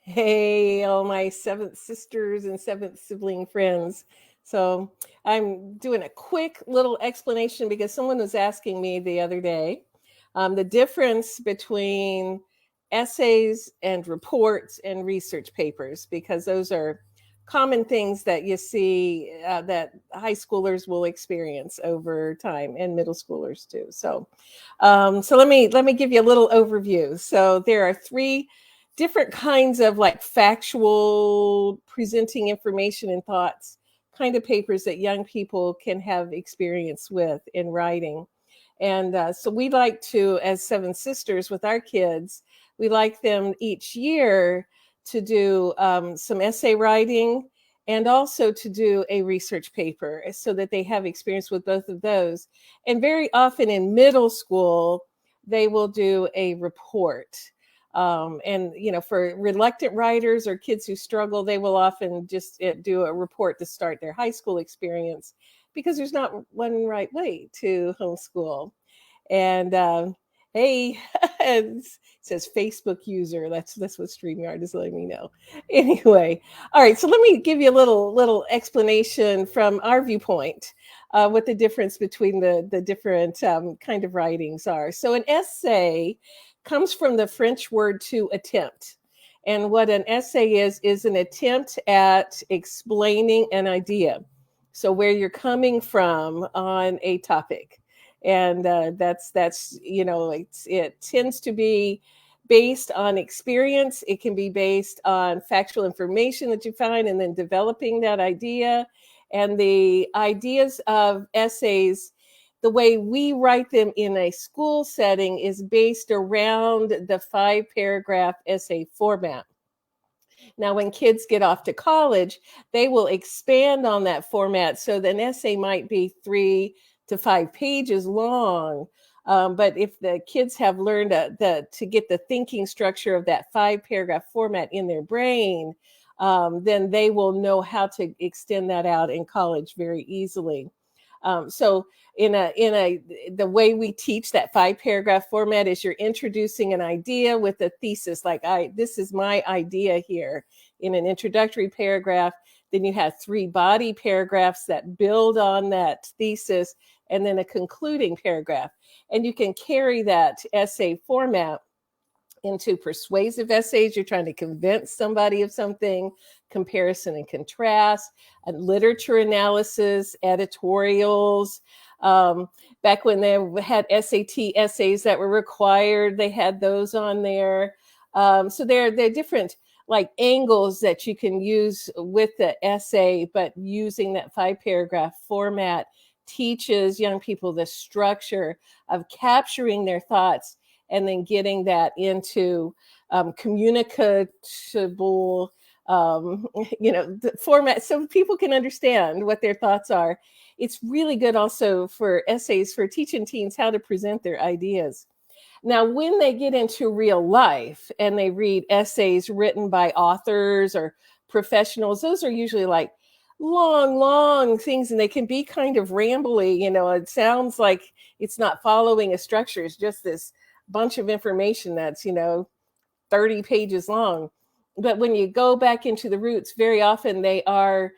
Hey, all my seventh sisters and seventh sibling friends. So, I'm doing a quick little explanation because someone was asking me the other day the difference between essays and reports and research papers, because those are common things that you see that high schoolers will experience over time, and middle schoolers too. So let me give you a little overview. So there are three different kinds of like factual presenting information and thoughts kind of papers that young people can have experience with in writing. And so we like to, as seven sisters with our kids, we like them each year to do some essay writing and also to do a research paper so that they have experience with both of those. And very often in middle school, they will do a report. And for reluctant writers or kids who struggle, they will often just do a report to start their high school experience, because there's not one right way to homeschool. And hey, it says Facebook user. That's what StreamYard is letting me know. Anyway, all right. So let me give you a little explanation from our viewpoint, what the difference between the different kind of writings are. So an essay comes from the French word to attempt. And what an essay is an attempt at explaining an idea. So where you're coming from on a topic. And it tends to be based on experience. It can be based on factual information that you find and then developing that idea. And the ideas of essays, the way we write them in a school setting, is based around the 5 paragraph essay format. Now, when kids get off to college, they will expand on that format. So an essay might be 3 to 5 pages long. But if the kids have learned to get the thinking structure of that 5 paragraph format in their brain, then they will know how to extend that out in college very easily. So the way we teach that 5 paragraph format is you're introducing an idea with a thesis, like this is my idea here, in an introductory paragraph. Then you have 3 body paragraphs that build on that thesis, and then a concluding paragraph. And you can carry that essay format into persuasive essays. You're trying to convince somebody of something, comparison and contrast, and literature analysis, editorials. Back when they had SAT essays that were required, they had those on there. So they're different like angles that you can use with the essay, but using that 5 paragraph format teaches young people the structure of capturing their thoughts and then getting that into communicable, format so people can understand what their thoughts are. It's really good also for essays for teaching teens how to present their ideas. Now, when they get into real life and they read essays written by authors or professionals, those are usually like long things, and they can be kind of rambly. It sounds like it's not following a structure. It's just this bunch of information that's 30 pages long. But when you go back into the roots, very often they are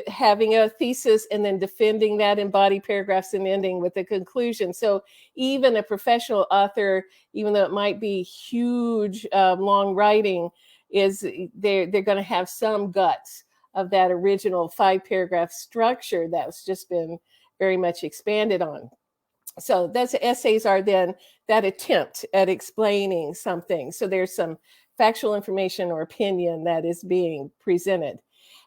having a thesis and then defending that in body paragraphs and ending with a conclusion. So even a professional author, even though it might be huge, long writing, they're going to have some guts of that original 5 paragraph structure that's just been very much expanded on. So those essays are then that attempt at explaining something. So there's some factual information or opinion that is being presented.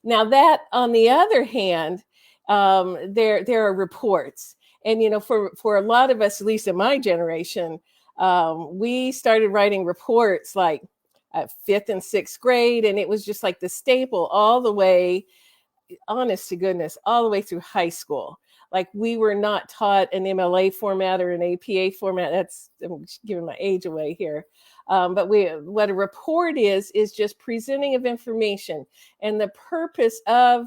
Now that, on the other hand, there are reports. And for a lot of us, at least in my generation, we started writing reports like at 5th and 6th grade, and it was just like the staple all the way, honest to goodness, all the way through high school. Like, we were not taught an MLA format or an APA format. I'm giving my age away here. But what a report is just presenting of information. And the purpose of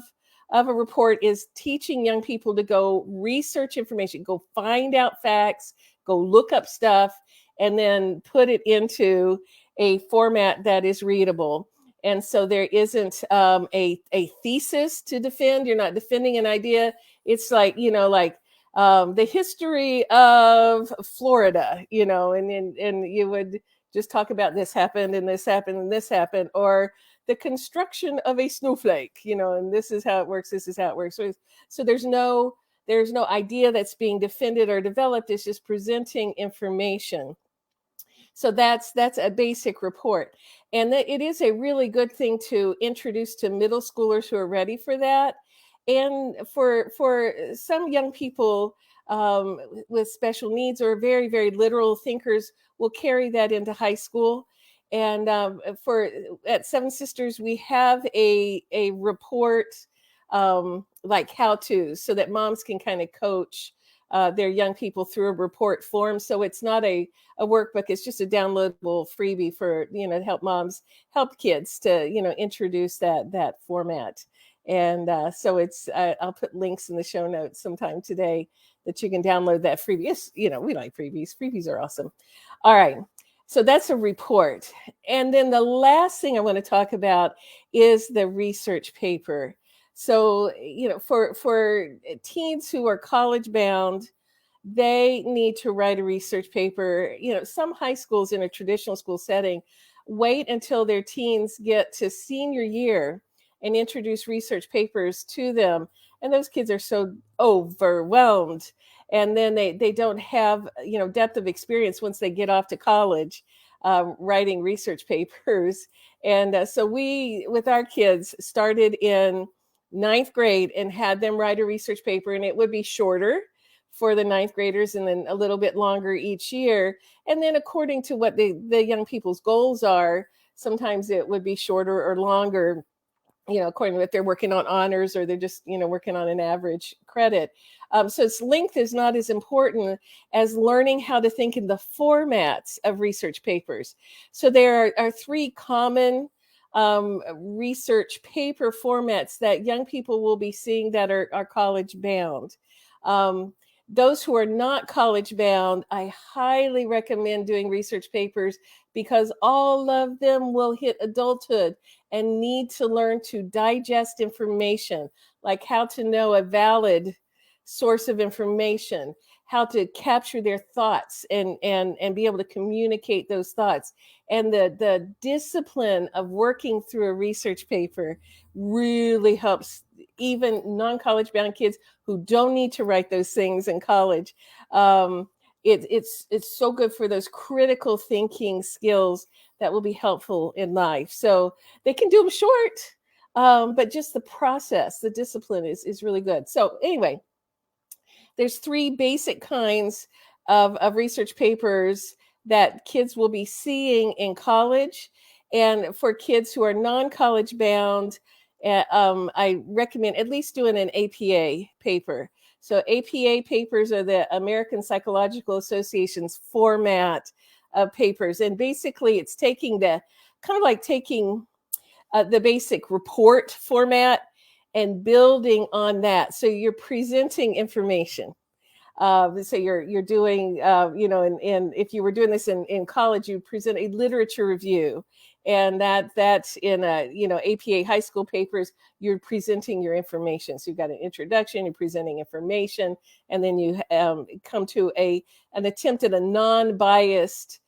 a report is teaching young people to go research information, go find out facts, go look up stuff, and then put it into a format that is readable. And so there isn't a thesis to defend. You're not defending an idea. It's like, like the history of Florida, and you would just talk about this happened and this happened and this happened, or the construction of a snowflake, and this is how it works. This is how it works. So there's no idea that's being defended or developed. It's just presenting information. So that's a basic report. And it is a really good thing to introduce to middle schoolers who are ready for that. And for some young people with special needs or very, very literal thinkers will carry that into high school. And for at Seven Sisters, we have a report like how to, so that moms can kind of coach their young people through a report form. So it's not a workbook. It's just a downloadable freebie for, to help kids to, introduce that format. And so I'll put links in the show notes sometime today that you can download that freebie. Yes, we like freebies. Freebies are awesome. All right. So that's a report. And then the last thing I want to talk about is the research paper. So, for teens who are college bound, they need to write a research paper. Some high schools in a traditional school setting wait until their teens get to senior year and introduce research papers to them. And those kids are so overwhelmed. And then they don't have, depth of experience once they get off to college writing research papers. And so we, with our kids, started in ninth grade and had them write a research paper, and it would be shorter for the ninth graders and then a little bit longer each year. And then according to what the young people's goals are, sometimes it would be shorter or longer, according to if they're working on honors or they're just, working on an average credit. So its length is not as important as learning how to think in the formats of research papers. So there are three common research paper formats that young people will be seeing that are college bound. Those who are not college bound, I highly recommend doing research papers because all of them will hit adulthood and need to learn to digest information, like how to know a valid source of information, how to capture their thoughts and be able to communicate those thoughts. And the discipline of working through a research paper really helps even non-college bound kids who don't need to write those things in college. It's so good for those critical thinking skills that will be helpful in life. So they can do them short, but just the process, the discipline is really good. So anyway, there's three basic kinds of research papers that kids will be seeing in college. And for kids who are non-college bound, I recommend at least doing an APA paper. So APA papers are the American Psychological Association's format of papers. And basically it's taking the basic report format and building on that. So you're presenting information. So you're doing, and if you were doing this in college, you present a literature review, and that's in APA high school papers, you're presenting your information. So you've got an introduction, you're presenting information, and then you come to an attempt at a non-biased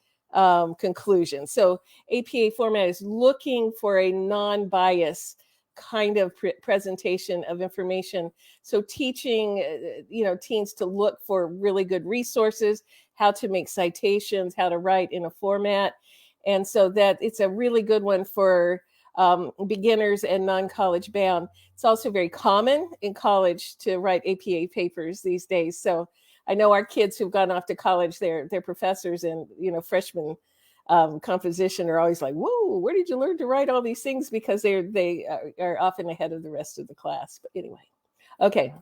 conclusion. So APA format is looking for a non-biased kind of presentation of information. So teaching, teens to look for really good resources, how to make citations, how to write in a format. And so that it's a really good one for beginners and non-college bound. It's also very common in college to write APA papers these days. So I know our kids who've gone off to college, their professors and, freshman composition are always like, whoa, where did you learn to write all these things? Because they are often ahead of the rest of the class. But anyway, okay.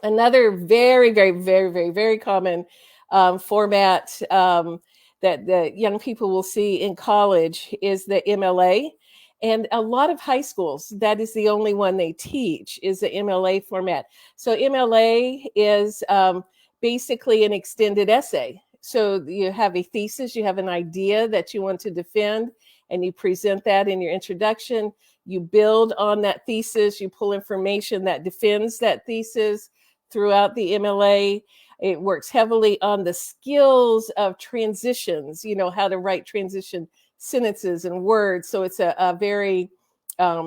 Another very, very, very, very, very common format that the young people will see in college is the MLA. And a lot of high schools, that is the only one they teach, is the MLA format. So MLA is basically an extended essay. So you have a thesis, you have an idea that you want to defend, and you present that in your introduction. You build on that thesis, you pull information that defends that thesis throughout the MLA. It works heavily on the skills of transitions, how to write transition sentences and words. So it's a very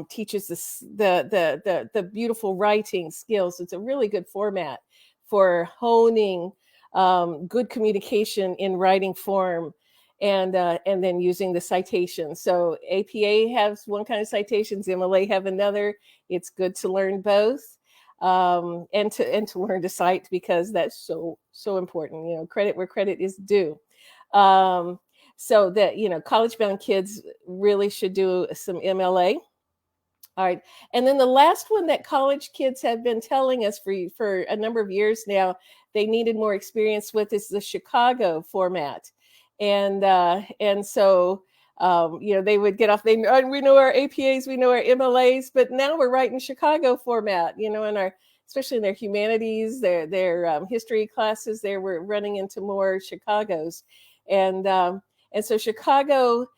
teaches the beautiful writing skills. It's a really good format for honing good communication in writing form, and then using the citations. So APA has one kind of citations, MLA have another. It's good to learn both, and to learn to cite, because that's so important. Credit where credit is due. So that college bound kids really should do some MLA. All right. And then the last one that college kids have been telling us for a number of years now, they needed more experience with, is the Chicago format. And so, they would get off, we know our APAs, we know our MLAs, but now we're writing Chicago format, in especially in their humanities, their history classes, we're running into more Chicagos. And so Chicago,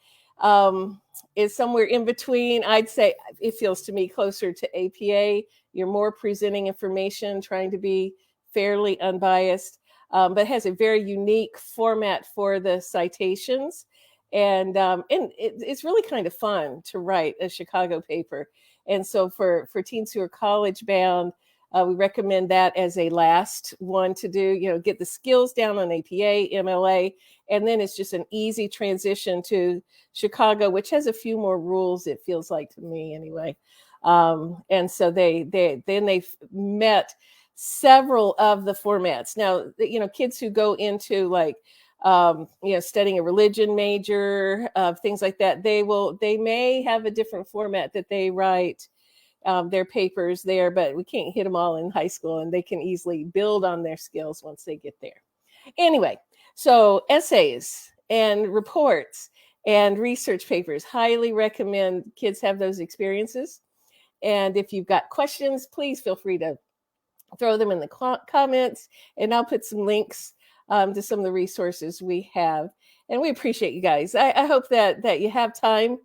is somewhere in between. I'd say it feels to me closer to APA. You're more presenting information, trying to be fairly unbiased, but has a very unique format for the citations. And it's really kind of fun to write a Chicago paper. And so for teens who are college bound, we recommend that as a last one to do, get the skills down on APA, MLA, and then it's just an easy transition to Chicago, which has a few more rules, it feels like to me anyway. And so they've met several of the formats. Now, kids who go into studying a religion major, things like that, they may have a different format that they write their papers there, but we can't hit them all in high school, and they can easily build on their skills once they get there. Anyway, so essays and reports and research papers, highly recommend kids have those experiences. And if you've got questions, please feel free to throw them in the comments, and I'll put some links to some of the resources we have. And we appreciate you guys. I hope that you have time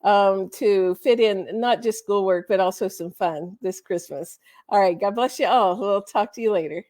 to fit in not just schoolwork, but also some fun this Christmas. All right. God bless you all. We'll talk to you later.